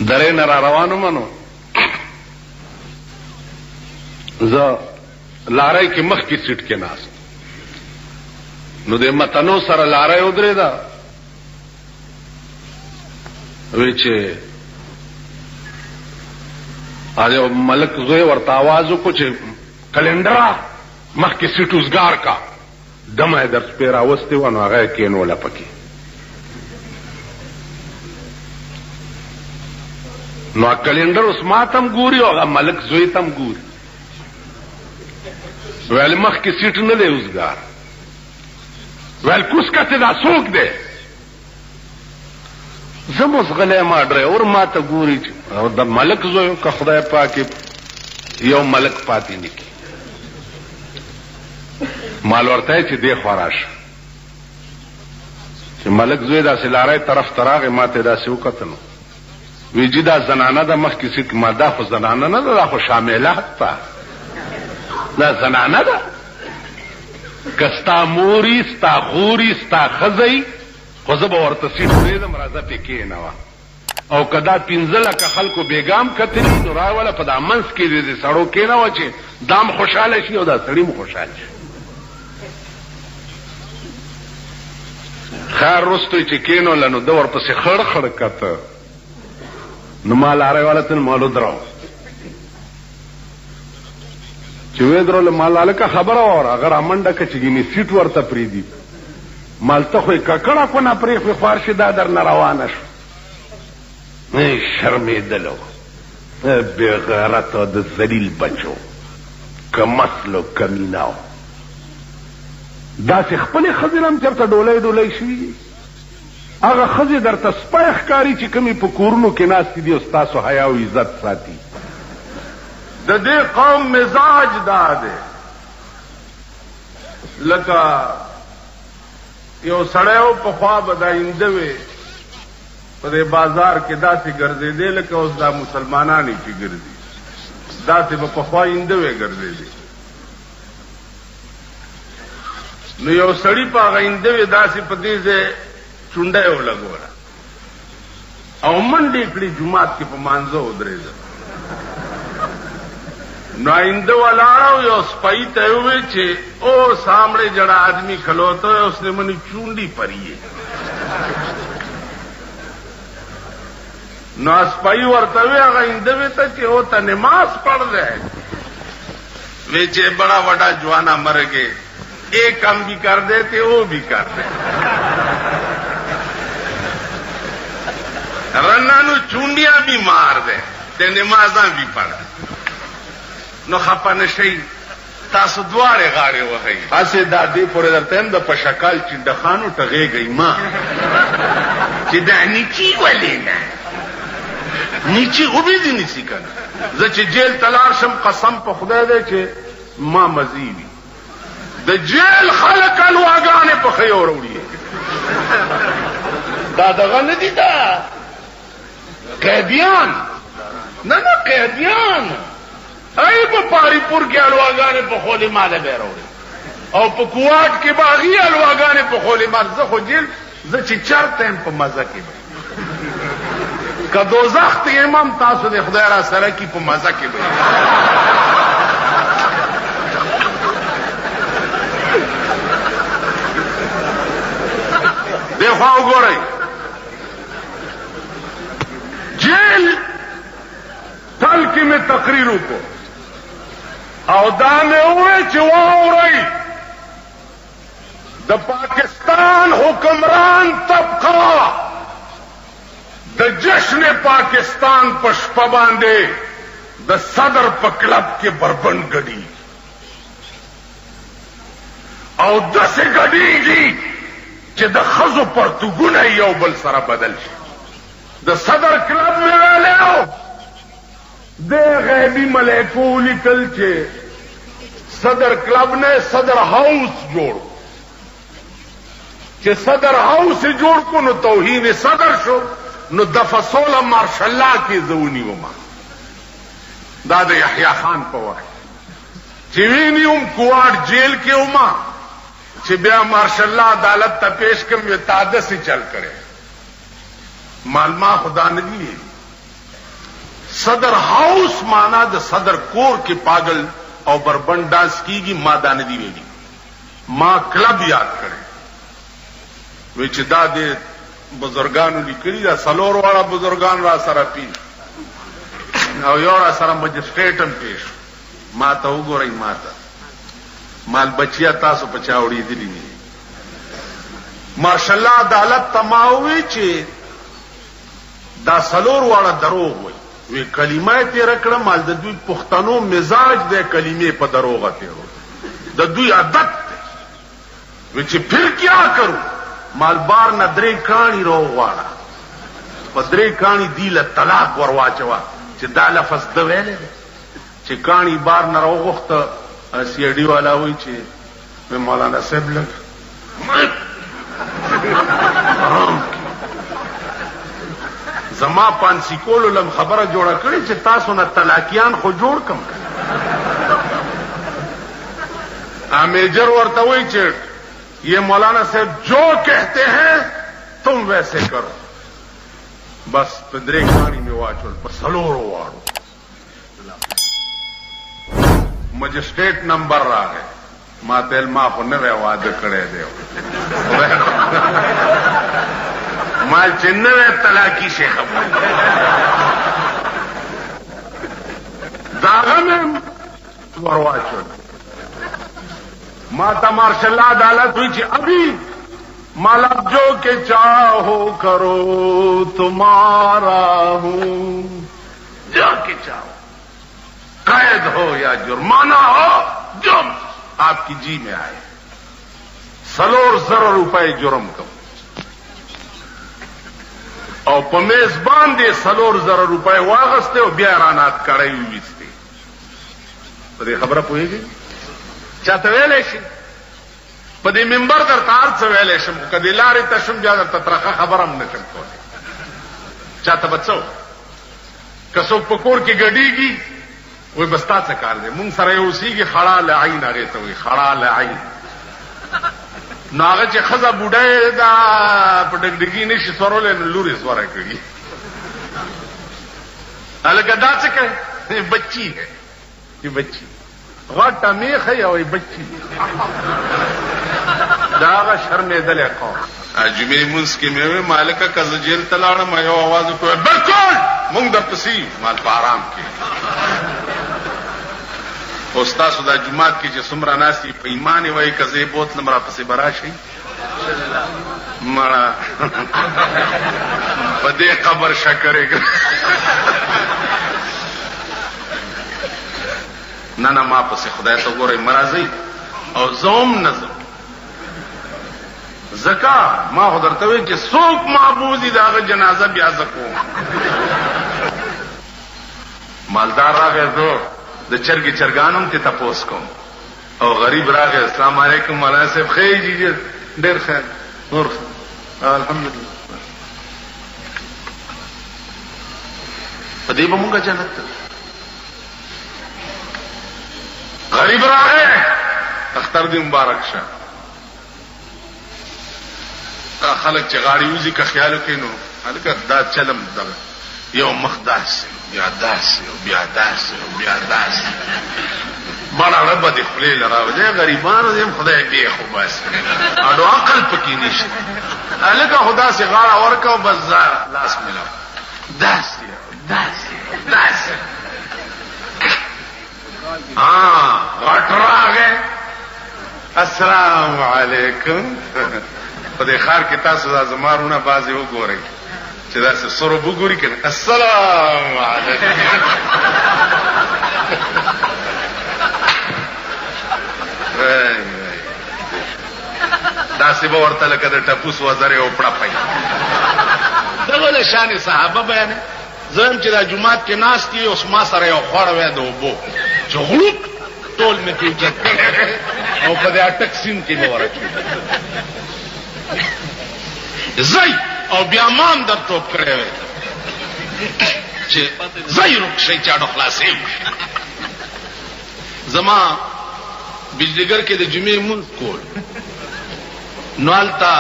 درې نه را روانو منو زه لارۍ کې مخکې سیټ کې ناست نو د متنو سره لارۍ ودرېده وی چې یو ملک زوی ورته آواز وکړو چې کلندره مخکې سیټ اوزګار کا دمه یې در سپې راوستې وه نو هغه یې کېنوله پکې نو کلندر اوس ما تم ګوري او هغه ملک زوی تم ګوري ویل مخکې سیټ نه دی اوزګار ویل کوس کته دا څوک دی زه مو غلی ما ډرایور ما ته ګوري او د ملک زوی که خدای پاک یو ملک پاتې نه کړي مال ورته چې دی خوا راشه چې ملک زوی داسې لارۍ طرف ته راغی ما ته داسې وکتل وی جي دا زنانه ده مخکې سیټ ما دا خو زنانه نه ده دا خو شاملات ته دا زنانه ده که ستا موري ستا خوري ستا ښځی خو زه به ورته سیټ پرېږدم راځه پې کښېنوه او که دا 15 لکه خلکو بېګام کتلي نو راوله په دا منځ کې د سړو کښېنوه چې دام خوشحاله شي او دا سړي م خوشحاله شي خیر رستوی چې کښېنوله نو ده ورپسې خړ خړ کته نو ما لارۍ والا ته مالو درو چې وې درول مال هلکه خبره وره هغه رامنډه که چې ګینې سیټ ورته پرېږدي مالته خو یې ککړه کونه پرېښوې خوار شي دا در نه روانه شو شرمېدلو بېغیرته د ذلیل بچو که مسلو کمیناو داسې خپلې ښځې هم چېرته ډولۍ ډولۍ شوي دي هغه ښځې درته سپی ښکاري چې کومې په کورونو کې ناستې دي او ستاسو حیا او عزت ساتي د دې قوم مزاج دا دی لکه یو سړی و پخوا به دا اینده وې په دې بازار کې داسې ګرځېدې لکه اوس دا مسلمانان چې ګرځي داسې به پخوا اینده وې ګرځېدې نو یو سړي په هغه اینده وې داسې په دې ځای چونډه یې ولګوله او منډې کړي جومات کې په مانځه ودرېده نو آئندہ ولاړو یو سپائی ته وې چې او سامنے جڑا آدمی کھلوتا ہے اس نے منی چونڈی پری ہے نو سپائی ورته وې هغه آئندہ وې ته چې او ته نماز پڑھ دے وې چې بڑا وڈا جوانا مر گئے ایک کام بھی کر دیتے وہ بھی کر دے رنانو چونڈیاں بھی مار دے تے نمازاں بھی پڑھ دے نو خپه نشئ تاسو دواړې غاړې وهئ هسې دا دې پورې درته یم د پشکال چنډخانو ټغېږئ ما چې دا نیچي ولې نه نیچي غوبې دې نیسي که نه زه چې جیل ته لاړ شم قسم په خدای دی چې ما مزي وي د جیل خلک الواګانې په ښې وروړي دا دغه نه دي دا قیدیان نه نه قیدیان ای په پاری پور کې الواګانې په خولې ماله به راوړي او په کوواټ کې باغي الواګانې په خولې مال زه خو جیل زه چې چرته یم په مزه کې به که دوزخ ته یم هم تاسو د خدای را سره کې په مزه کې به دې خوا وګورئ جیل تل کې مې تقریر وکړو او دا مې وویل چې واورئ د پاکستان حکمران طبقه د جشن پاکستان په شپه باندې د صدر په کلب کې بربند ګډي او داسې ګډېږي چې د ښځو پرتوګونه یو بل سره بدل شي د صدر کلب مې ویلی د غیبی ملائکو لیکل چې صدر کلب نے صدر ہاؤس جوڑ چې صدر ہاؤس جوړ کو نو توهین صدر شو نو دفصوله مارش الله کې زونی وما دا د یحیی خان په وخت چې وینیوم کوارټ جیل کې وما چې بیا مارش الله عدالت ته پیش کوم یو تاده سي چل کړي مالما خدا نه دی صدر ہاؤس مانا د صدر کور کې پاگل او بربند ډانس کیږي ما دانه دی ویلي ما کلب یاد کړي وی چې دا د بزرګانو لیکلي دا سلور واړه بزرګان را سره پی او یو را سره مجسټریټ هم پیش ما ته وګورئ ما ته مال بچیا تاسو پچا وړي دي ماشاءالله عدالت تماوي چې دا سلور واړه دروغ وي کلمه تیر کړه مال د دوی پښتنو مزاج د کلمې په دروغه تیرو د دوی عادت وي چې پھر کیا کرو مال بار نه درې کانی رو واړه په درې کانی دی له طلاق ورواچوا چې دا لفظ د ویلې چې کانی بار نه روغخته سی ډی والا وای چې مولانا صاحب لګ زما پانسی کولو لم خبره جوړه کړي چې تاسو نه طلاقیان خو جوړ کم امیجر ورته وای چې یہ مولانا صاحب جو کہتے ہیں تم ویسے کرو بس پدرے کھانی میں واچول پر سلورو واڑو مجسٹریٹ نمبر رہا ہے ما تیل ما خو نوے وعدہ کڑے دیو مال چنوے طلاقی سے خبر داغا میں ورواچول ماتا ماشاء اللہ عدالت ہوئی چی ابھی مالا جو کہ چاہو کرو تمہارا ہوں جو کہ چاہو قید ہو یا جرمانہ ہو جو آپ کی جی میں آئے سلور زر روپے جرم کم اور پمیزبان دے سلور زر روپے واغستے اور بیارانات کڑائی ہوئیستے تو دے خبرہ پوئے گی چاته ویلې شي په دې منبر در تار څه ویلې شم کدی لارې تشم بیا در تطرخه خبرم نشم کولی چاته بچو کسو پکور کې ګډیږي وای بستا څه کار دی مونږ سره یو سیږي خړا لعین هغه ته وای خړا لعین ناغه چې خزه بوډه دا پټګډګی نشي سورول نو لوري سوره کړی الګا دا څه کوي بچی ہے یہ بچی غټه میخه یوې بچی دا هغه شرمېدلې قوم جمعې مونځ کې مې وې مالکه که زه جیل ته لاړم یو اواز وکړ بالکل مونږ درپسې مال په آرام کې او ستاسو دا جومات کې چې څومره ناست دي په ایمان یې وایي که زه یې بوتلم راپسې به راشئ مړه په دې قبر شکرې نه نه ما پسې خدای ته ګورئ مرازی او زوم نظم زکا ما خو درته وایي چې څوک معبود دي د هغه جنازه بیا زه کوم مالدار راغی زه د چرګې چرګان هم تې تپوس کوم او غریب راغی السلام علیکم مولانا صاحب خیر جی ډېر خیر نور الحمدلله په دې به مونږه جنت ته غریب راغی اختر دی مبارک شه خلک چې غاړي وزي که خیال کوي نو هلکه دا چلم دغه یو مخ داسې بیا داسې بیا داسې بیا داسې بڑا رب دې خپلې لراوځي غریبانو دې خدای دې خو بس اډو عقل پکې نشته هلکه خدا سي غاړه ورکو بس لاس ملاو داسې داسې داسې غټ راغی السلام علیکم په دې ښار کې تاسو دا زمارونه بعضې وګورئ چې داسې سرب وګوري که نه السلام علیکم داسې به ورته لکه د ټپوس وزرې او پړپی دغه له شانې صحابه بیانې زه هم چې دا جومات کې ناست دي اوس ما سره یو خوړ وی د اوبو چې غلوک ټول مې پې اوچت او په دې اټک سیند کې مې ورچوي ځئ او بیا ما هم در ټوپ کړی وی چې ځئ روک شئ چې اډو خلاصېږو زما بجلیګر کې د جمعې مونځ کول نو هلته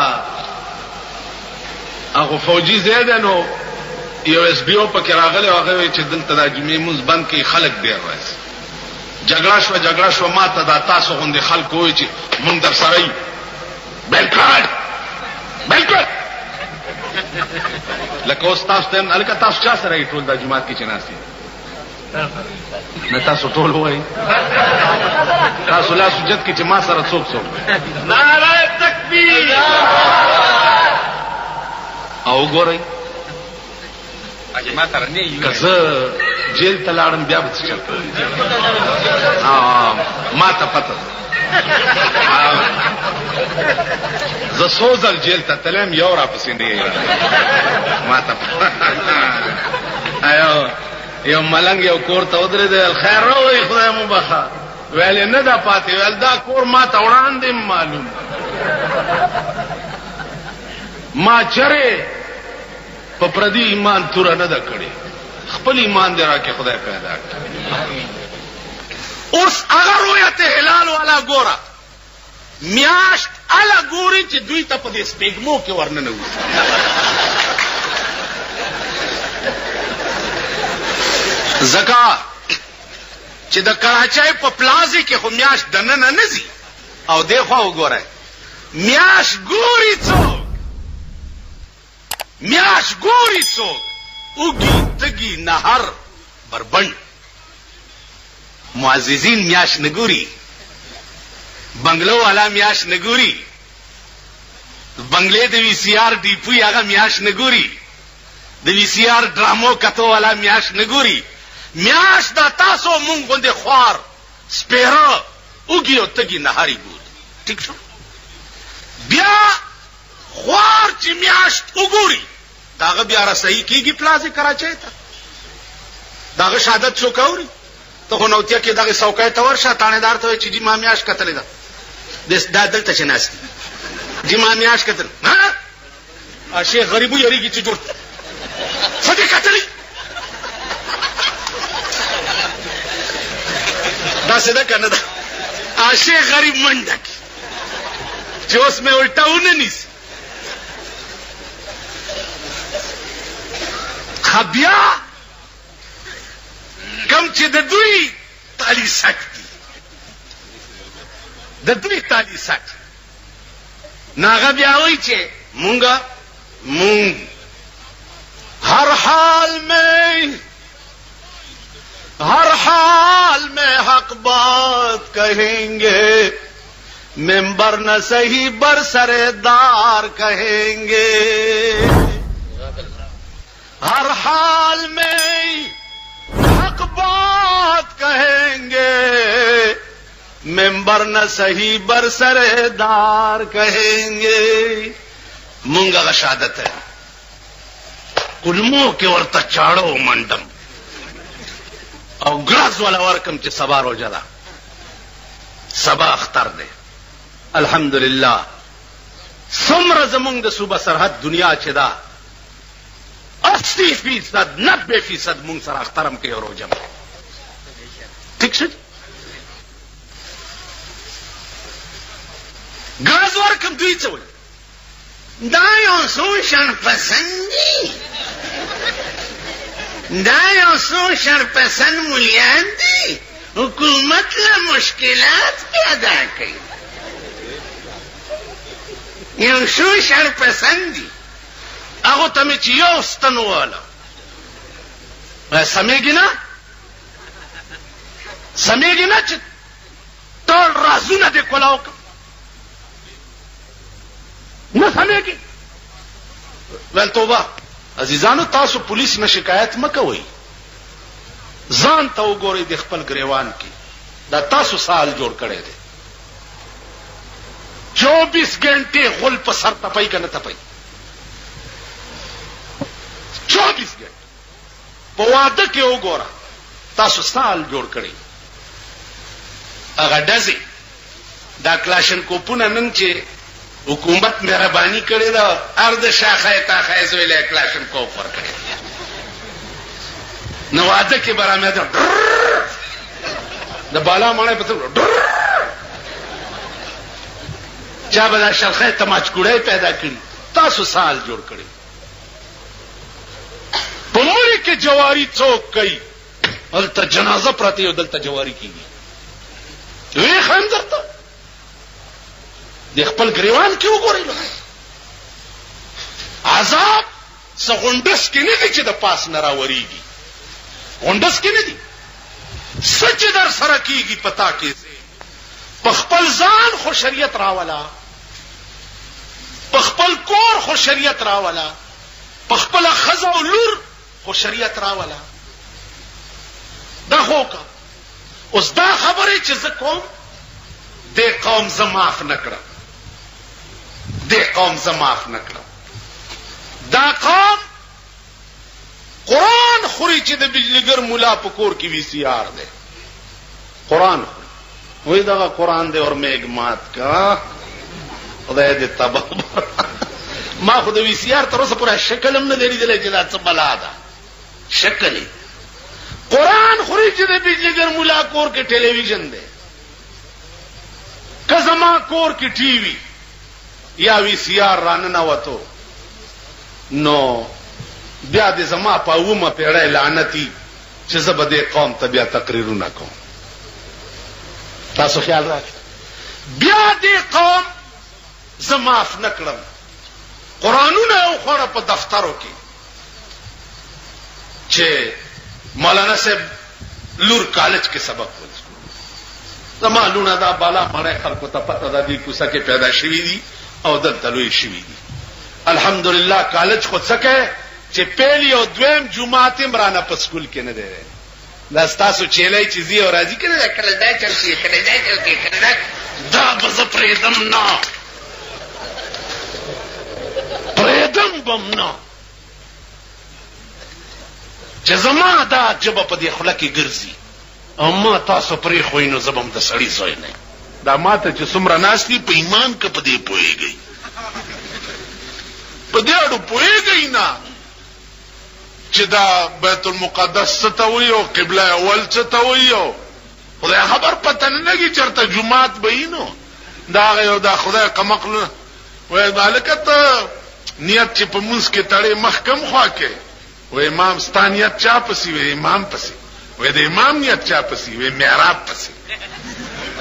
هغه فوجي ځای دی نو یو اس بی او پکې راغلی او هغه چې دلته د جمعې مونږ بند کې خلک ډېر راځي. جګړه شو ما ته دا تاسو غوندې خلک وایي چې مونږ در سره یو. بالکل لکه اوس تاسو ته هلکه تاسو چا سره یې ټول دا جومات کې چې ناست یې نه تاسو ټول وایي تاسو لاس اوچت کړئ چې ما سره څوک نعره تکبیر او ګورئ که زه جیل ته لاړم بیا به څه چلته ما ته پته زه څو ځل جیل ته تلم یو راپسې نه ما ته یو ملنګ یو کور ته ودرېد خیر راوړئ خدای مو بخه ویل نه دا پاتې ویل دا کور ما ته وړاندې معلوم ما چرې په پردي ایمان توره نه ده کړې خپل ایمان دې راکې خدای پیدا کړ. اوس هغه رؤیت هلال والا ګوره میاشت اله ګوري چې دوی ته په دې سپېږمو کې ورننوځي ځکه چې د کراچۍ په پلازې کې خو میاشت دننه نه ځي او دې خوا وګورئ میاشت ګوري څوک میاشت ګوري څوک اوږي تږي نهر بربند معززین میاشت نه ګوري بنگلو والا میاشت نه ګوري بنگلې د وی سی آر ډیپوی هغه میاشت نه ګوري د وی سی آر ډرامو کتو والا میاشت نه ګوري میاشت دا تاسو مونږ غوندې خوار سپیره اوږي او تږي نهاري ګوري. ټیک شو بیا خوار چې میاشت وګوري داغه بیا رسېږي کیږي پلازې کراچۍ ته داغه شهادت څوک اوري ته خو نوتیا کې دغه څوکۍ ته ورشه تانیدار ته وایي چې ما میاشت کتلې ده دا دلته چې ناست دي ما میاشت کتل ها شیخ غریبو یریږي چې جوړ څه دې کتلې داسې ده که نه ده شیخ غریب منډه کې چې اوس مې الټا ونه نیسي بیا کم چې د دوی تالی سک دي د دوی تالی سک ناغه بیا وایي چې مونږ ہر حال میں حق بات کہیں گے ممبر نہ صحیح برسردار کہیں گے ہر حال میں حق بات کہیں گے ممبر نہ صحیح برسردار کہیں گے مونږه شهادت ہے کلمو کې ورته چاړو منډم او ګلاس والا ورکم چې سبا روزه ده سبا اختر دی الحمدلله څومره زمونږ د صوبه سرحد دنیا چې ده 80% 90% مونږ سره اخترم کوي او روزه ٹھیک شو ګلاس ورکم دوی څه وایي دا یو څو شرپسندي دا یو څو شرپسند مولیان دي حکومت له مشکلات پیدا کوي یو څو شرپسند دي هغه ته مې چې یو ستن واله سمېږي نه چې ټول رازونه دې کولاو نه سمېږي ول توبه عزیزانو تاسو پولیس نه شکایت مکوئ ځان ته وګورئ د خپل ګریوان کې دا تاسو سال جوړ کړی دی 24 घंटे غل په سر تپای کنه تپای 24 घंटे په واده کې وګوره تاسو سال جوړ کړی هغه دزي دا کلاشن کوپونه نن چې حکومت مهرباني کړې ده ارد شاخه تا خایزوي له کلاشن کوپ ور کړی نو واده کې برامه ده د بالا مړې پته چا به دا شلخه تماچ کوړې پیدا کړی تاسو سال جوړ کړی په جنازې کې جواری څوک کوي دلته جنازه پرته یو دلته جواری کیږي وی خان درته د خپل گریوان کې وګورئ عذاب سغونډس کې نه دي چې د پاس نه راوريږي غونډس کې نه دي سچ در سره کیږي پتا کې په خپل ځان خو شریعت راولا په خپل کور خو شریعت راولا په خپل خزه او لور خو شریعت راولا دا هوکا اوس دا خبره چې زه کوم د قوم زماف نکړه د قوم زماف نکړه دا قوم قرآن خوري چې د بجلیګر مولا په کور کې وی سی آر ده قرآن وای دا قرآن دې اور میګ مات کا خدای دې تباہ ما خو د وی سی آر تر اوسه پورې شکل هم نه لري دلته چې دا څه بلا ده شکل قرآن خوري چې د بجلیګر مولا کور کې ټلویزیون ده کزما کور کې ټي وي یا وی سی آر رانه وته نو بیا دې زما په اومه پیړۍ لعنتی چې زه به دې قوم ته بیا تقریرونه کوم تاسو خیال راکړئ بیا دې قوم زه معاف نه کړم قرآنونه یو خوړه په دفترو کې چې مولانا صاحب لور کالج کې سبق وایي زما لونه دا بالا مړی خلکو ته پته ده دې کوڅه کې پیدا شوي دي او دلته لوی شوي دي الحمدلله کالج خو څه کوي چې پیلی او دویم جمعات امرانه په سکول کې نه دی دا ستاسو چیلای چې زی او راضی کړي کله دا چلتي کله دا چلتي کله دا بز پریدم نه پریدم بم نه چې زما دا جبه په دې خله کې ګرځي او ما تاسو پرې خوینو زبم د سړی زوی نه دا ماته چې څومره ناشتي په ایمان کې په دې پويږي په دې اړه پويږي نه چې دا بیت المقدس څه ته وي او قبله اول څه ته وي او خدای خبر پته نه لګي چرته جمعات بینو دا یو دا خدای کمقل وای مالکت نیت چې په موږ کې تړي محکم خوا کې وای امام ستانیت چا پسی وای امام پسی وای د امام نیت چا پسی وای محراب پسی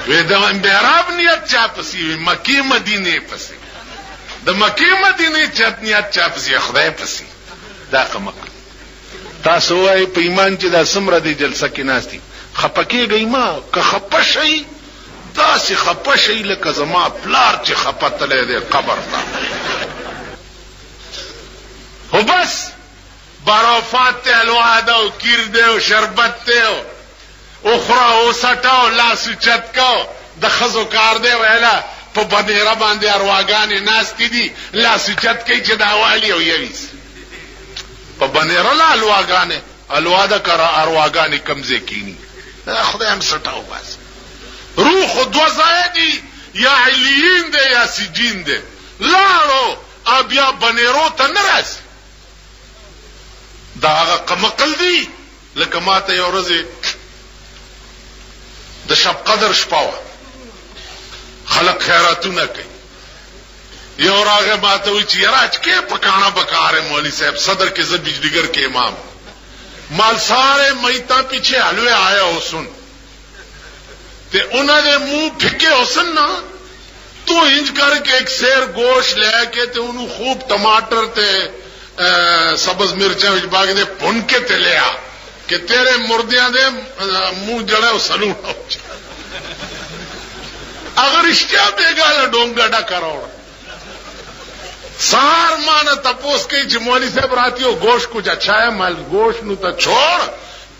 وای د محراب نیت چا پسی وای مکی مدینه پسی د مکی مدینه چت نیت چا پسی خدای پسی دا کمقل تاسو وای په ایمان چې دا سمره دی جلسه کې ناشتي خپکیږي ما که خپشي تاسو خپشي لکه زما پلار چې خپتلې دی قبر ته خو بس برافات ته الوعده او کیر دی او شربت ته او اخرى او سټاو لاس چتکاو د خزو کار دی ویلا په بدیره باندې ارواګانې ناشتي دي لاس چت کوي چې دا والی او یويس په بنیره لا الواګانې الواده کرا ارواګانې کمزې کینی خدای هم سټاو بس روح دو زایدی یا علیین دی یا سجین دی لاړو بیا بنیرو ته نه راځي دا هغه قمقل دی لکه ماته یو ورځ د شب قدر شپه خلق خیراتونه کوي یو راغه ماته وی چې راج کې پکانا بکاره مولوی صاحب صدر کے زب بجلیگر کے امام مال سارے میتا پیچھے حلوے آیا حسن تے انہوں نے منہ پھکے حسن نا تو انج کر کے ایک سیر گوشت لے کے تے انہوں خوب ٹماٹر تے سبز مرچیں وچ باغ دے بھن کے تے لیا کہ تیرے مردیاں دے منہ جڑے او سلون ہو اگر اشتیا بیگا ڈونگا ڈا کروڑ سار مانا تپوس کئی چې مولوی صاحب راتی ہو گوشت کچھ اچھا ہے مال گوشت نو تا چھوڑ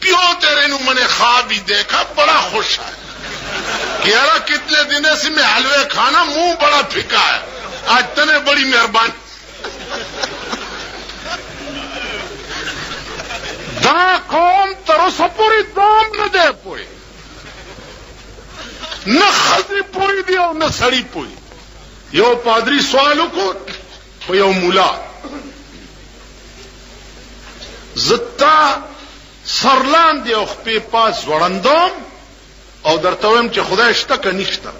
پیو تیرے نو میں نے خواب ہی دیکھا بڑا خوش ہے کہ یارا کتنے دن سے میں حلوے کھانا منہ بڑا پھکا ہے آج تنے بڑی مہربانی دا قوم ترو سپوری دام نہ دے پوئی نہ خزی پوئی دی اور نہ سڑی پوئی یو پادری سوالو کو یو مولا زتا سرلان دی او خپې پاس وړندوم او درته وایم چې خدای شته که نشته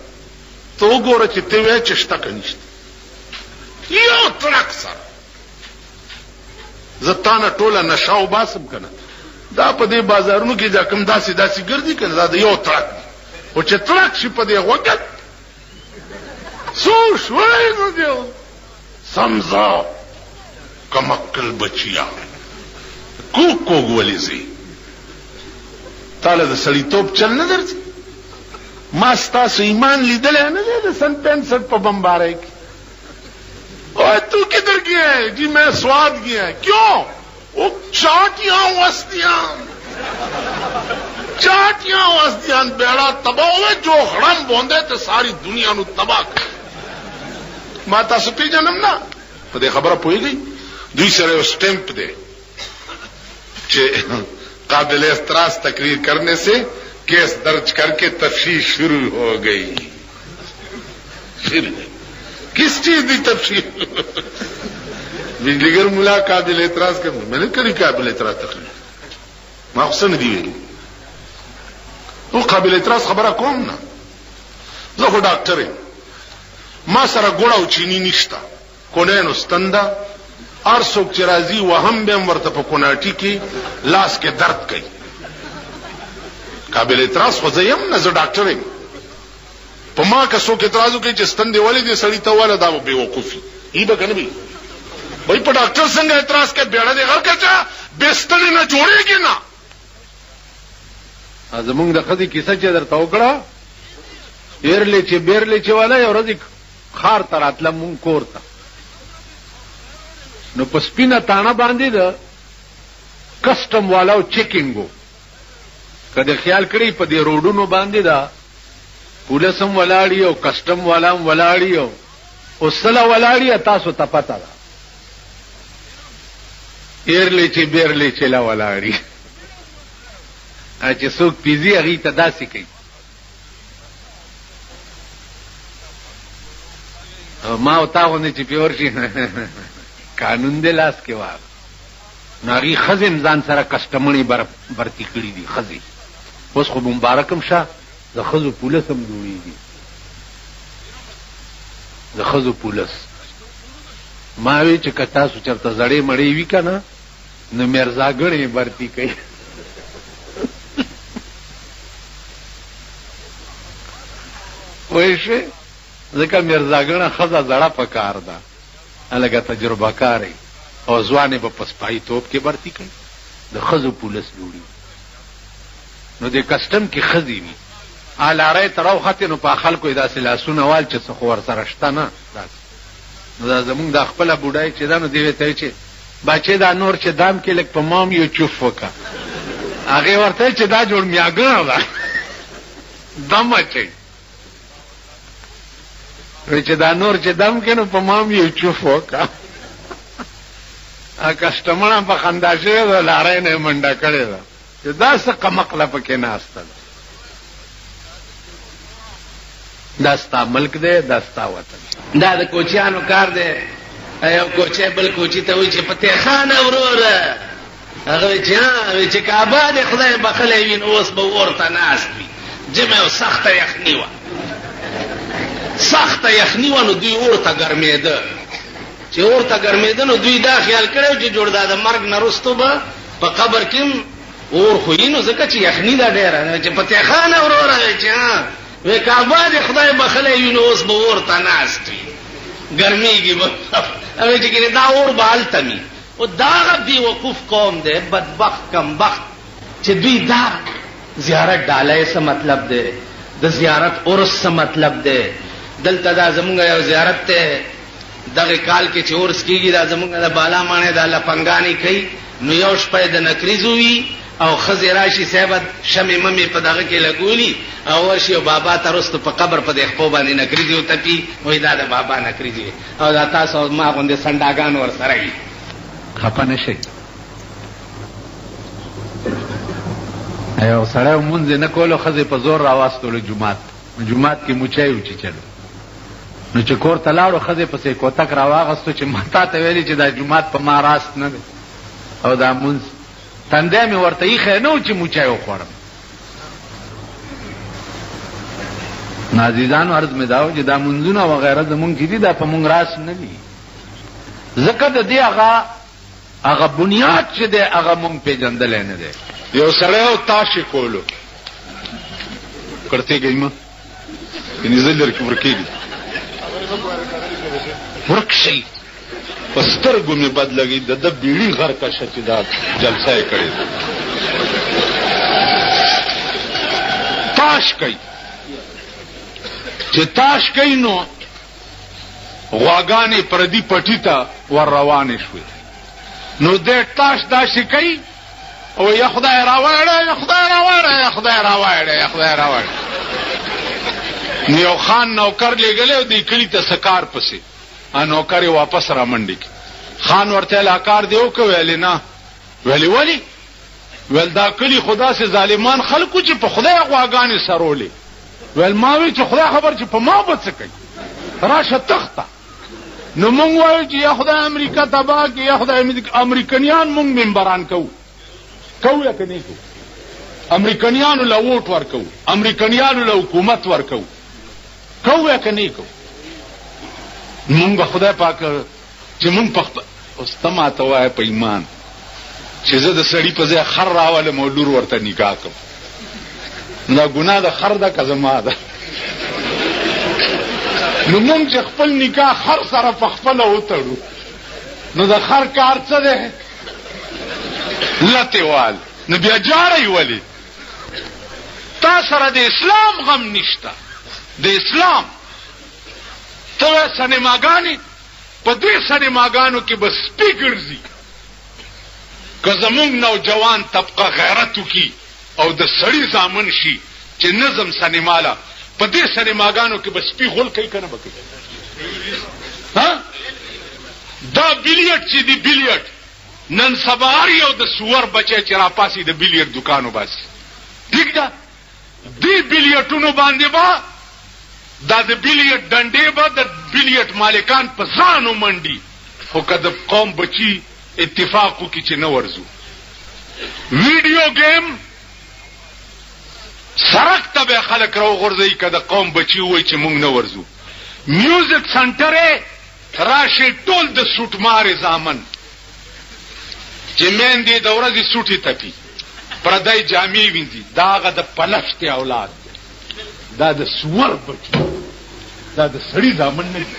ته وګوره چې ته وایې چې شته که نشته یو تړک سره زتانه ټوله نشاو باسم کنه دا په دې بازارونو کې دا کم داسې ګرځي کنه دا یو ترک او چې ترک شي په دې وخت سو شوي نو دیو سمزا کمکل بچیا کوک ولی زی تعالی د سړیتوب چل نه درځي ما ستاسو ایمان لیدل نه دی د سن 65 په بمبارای کې اور تو کدھر گیا ہے جی میں سواد گیا ہے کیوں وہ چاٹیاں وستیاں بیڑا تباہ ہوئے جو خڑم بوندے تو ساری دنیا نو تباہ کر ماتا سپی جنم نا تو دے خبر پوئی گئی دوسرے سٹیمپ دے کہ قابل اعتراض تقریر کرنے سے کیس درج کر کے تفتیش شروع ہو گئی کس چیز دی تفتیش بجلی گر ملا قابل اعتراض کرنا میں نے کری قابل اعتراض تقریر ما حسن دی ویلی وہ قابل اعتراض خبرہ کون نا زه خو ډاکټر یم ما سره ګوړه او چینی نشته کونینو ستنده هر څوک چې راځي وهم به هم ورته په کوناټي کې لاس کې درد کوي قابل اعتراض خو زه یم نه زه ډاکټر یم په ما که څوک اعتراض وکړي چې ستندې ولې دې سړي ته واله دا به بېوقوفي ای به که نه وي بھائی په ډاکټر څنګه اعتراض کوي بیړه دې غر کچا بستړې نه جوړېږي نه زمونږ د ښځې کیسه چې درته وکړه ایرلې چې بیرلې چې والا یو ورځ خار ته راتله مونږ کور ته نو په سپینه تاڼه باندې د کسټم والاو چیکینګ و که د خیال کړی په دې روډونو باندې دا پولیس هم ولاړي او کسټم والا هم ولاړي او اوسله ولاړي تاسو ته پته ده ایرلې چې بیرلې چې لا ولاړي چې څوک پیزي هغې ته داسې کوي ما او تا غوندې چې پې ورشي قانون دې لاس کې واغ نو هغې ښځې هم ځان سره کسټمڼې برتي کړي دي ښځې اوس خو مبارک هم شه د ښځو پولس هم جوړېږي د ښځو پولس ما وی چې که تاسو چېرته زړې مړې وي که نه نو میرزاګڼې برتي کوي پوه شوې ځکه میرزاګڼه ښځه زړه په کار ده هلکه تجربه کارې او ځوانې به په سپایي توب کې برتي کوي د ښځو پولس جوړي نو د کسټم کې ښځې وي لارۍ ته راوختې نو په خلکو یې داسې لاسونه وال چې څه خو ورسره شته نه داسې نو دا زمونږ دا خپله بوډۍ چې ده نو دې ورته وایي چې باچې دا نور چې دام کې لږ په مام یو چوف وکړه هغې ورته وایي چې دا جوړ میاګڼه ده دم اچوي چې دا نور چې دم کې نو په مام یو چوف وکړه کسټمره په خندا شوې ده لارۍ نه یې منډه کړې ده چې دا څه قمقله پکې ناسته ده دا ستا ملک دی دا ستا وطن دا د کوچیانو کار دی یو کوچی بل کوچي ته وایي چې فتح خان وروره هغه وایي چې کعبه د خدای بخلی وي نو اوس به اور ته ناست وي جمع یو سخته یخني وه سخته یخني وه نو دوی اور ته ګرمېده چې اور ته ګرمېده نو دوی دا خیال کړی چې جوړ دا د مرګ نه وروستو به په قبر کې اور خو وي نو ځکه چې یخني ده ډېره چې فتح خان وروره چې وی کعبه د خدای بخلی وي نو اوس به اور ته ناست وي ګرمېږي به وایي چې دا اور به هلته وي او دا هغه بېوقوف قوم دی بدبخت کمبخت چې دوی دا زیارت ډالۍ څه مطلب دی د زیارت عرس څه مطلب دی دلته دا زمونږ یو زیارت دی دغه کال کې چې عرس کېږي دا زمونږ د بالا ماڼۍ دا لپنګانې کوي نو یو شپه یې د نکریزو وي او ښځې راشي صاحبه شمې ممې په دغه کې لګولي او ورشي او بابا ته رستو په قبر په دې خپو باندې نکریزې وتپي وایي دا د بابا نکریزې او دا تاسو ما غوندې سنډاګان ورسره وي خفه نه شئ یو سړی مونځ نه کولو ښځې په زور راواستلو جومات کې موچی وچیچلو نو چې کور ته لاړو ښځې پسې کوتک راواغستو چې ما تا ته ویلي چې دا جومات په ما راست نه دی او دا مونځ تندی مې ورته ایښی نه و چې موچی وخوړم نو عزیزانو عرض مې دا و چې دا مونځونه وغیره زمونږ چې دي دا په مونږ راست نه دي ځکه د دې هغه هغه بنیاد چې دی هغه مونږ پیژندلی نه دی. یو سړی او تاشې کولو کړتې گئی ما یعنی زه لرې ورکېږي ورک شي په سترګو مې بد لګي د ده بیړي غرقه شه چې دا جلسه یې کړې ده. تاش کوي چې تاش کوي نو غواګانې پردي پټي ته ور روانې شوې نو دې تاش داسې کوي او یا خدای راوړه یا خدای راوړه یا خدای راوړه یا خدای راوړه. نو یو خان نوکر لېږلی او دې کلي ته سکار پسې نوکر یې واپس را منډې کړي. خان ورته لا کار دی وکړه ویلې نه. ویلې ولې؟ ویل دا کلي خو داسې ظالمان خلکو چې په خدای غواګانې سرولې. ویل ما وی چې خدای خبر چې په ما به څه کوي راشه تخته. نو مونږ وایو چې یا خدای امریکا تباه کړي یا خدای امریکنیان مونږ ممبران کوو یا که نه کوو. امریکنیانو له ووټ ورکوو امریکنیانو له حکومت ورکوو کوو یا که نه کوو. مونږ به خدای پاک چې مونږ په اوس ته ماته وایه په ایمان چې زه د سړي په ځای خر راولم او لور ورته نکاح کوم دا ګناه د خر ده که زما ده. نو مونږ چې خپل نکاح خر سره په خپله وتړو نو د خر کار څه دی؟ لتې وال. نو بیا جاړی ولې؟ تا سره د اسلام غم نشته. د اسلام ته وایې سینماګانې په دې سینماګانو کې به سپي ګرځي. که زمونږ نوجوان طبقه غیرت وکړي او د سړي زامن شي چې نظم سینماله په دې سینماګانو کې به سپي غول کوي که نه به کوي؟ دا بیلیټ چې دی بیلیټ نن سبا هر یو د سور بچی چې راپاسي د بیلیټ دکانو باسي. ټیک ده دې بیلیټونو باندې به دا د بیلیټ ډنډې به د بیلیټ مالکان په ځانو منډي خو که د قوم بچي اتفاق وکړي چې نه ورځو. ویډیو گیم سرک ته به خلک راوغورځوي که د قوم بچي ووایي چې مونږ نه ورځو. میوزیک سنټر یې راشي ټول د سوټمارې زامن چې میندې د ورځې سوټې تپي پردی جامې وینځي دا هغه د پلشتې اولاد دا د سور بچي دا د سړي زامن نه دي.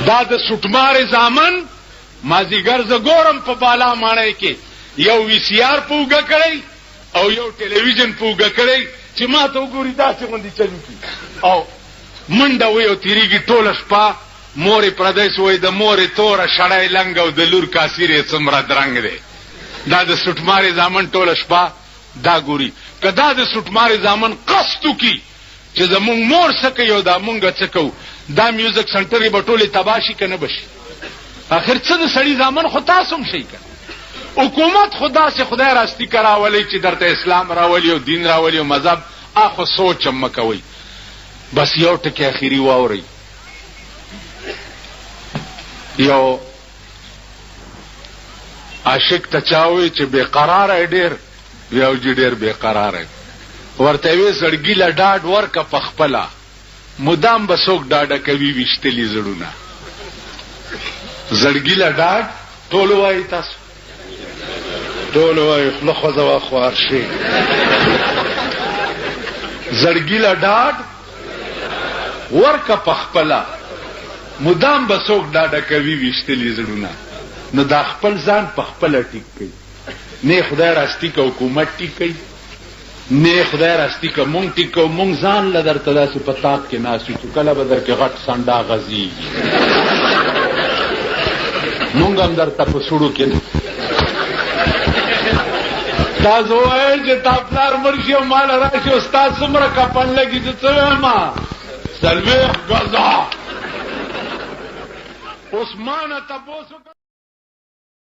دا د سوټمارې زامن مازیګر زه ګورم په بالا ماڼۍ کې یو وی سی آر په اوږه کړی او یو ټلویزیون په اوږه کړی چې ما ته وګوري داسې غوندې چلو کي او منډه وی او تېرېږي ټوله شپه. مورې پردی سوی د مورې توره شړی لنګ او د لور کاسیر یې څومره درنګ دی. دا د سوټمارې زامن ټوله شپه دا ګوري. که دا د سوټمارې زامن قصد وکړي چې زمونږ مور څه کوي او دا مونږ څه کوو دا میوزیک سنټر یې به ټولې تباه شي که نه به شي؟ آخر څه د سړي زامن خو تاسو هم شئ که حکومت خو داسې خدای راستی که راولئ چې درته اسلام راولي او دین راولي او مذهب خو سوچ هم مه کوئ. بس یو ټکې اخري واورئ. یو عاشق ته چا وایي چې بېقراره ډېر یو چې ډېر بېقراره ورته یې وایي زړګي له ډاډ ورکه په خپله مدام به څوک ډاډه کوي ویشتلي زړونه. زړګي له ډاډ ټول وایي تاسو ټول وایي خوله ښځه وه خوار شي. زړګي له ډاډ ورکه په خپله مدام به څوک ډاډه کوي ویشتلي زړونه. نو دا خپل ځان په خپله ټیک کوي. نه خدای راستی که حکومت ټیک کوي نه خدای راستی که مونږ ټیک کوو. مونږ ځان له درته داسې په تاق کې ناست یو چې کله به در کې غټ سنډا غځېږي مونږ هم درته په سوړو کې تاسو وایئ چې تا پلار مړ شي او ماله راشي او ستا څومره کفن لګي زه څه وایم 40 غزه عثمان تپوس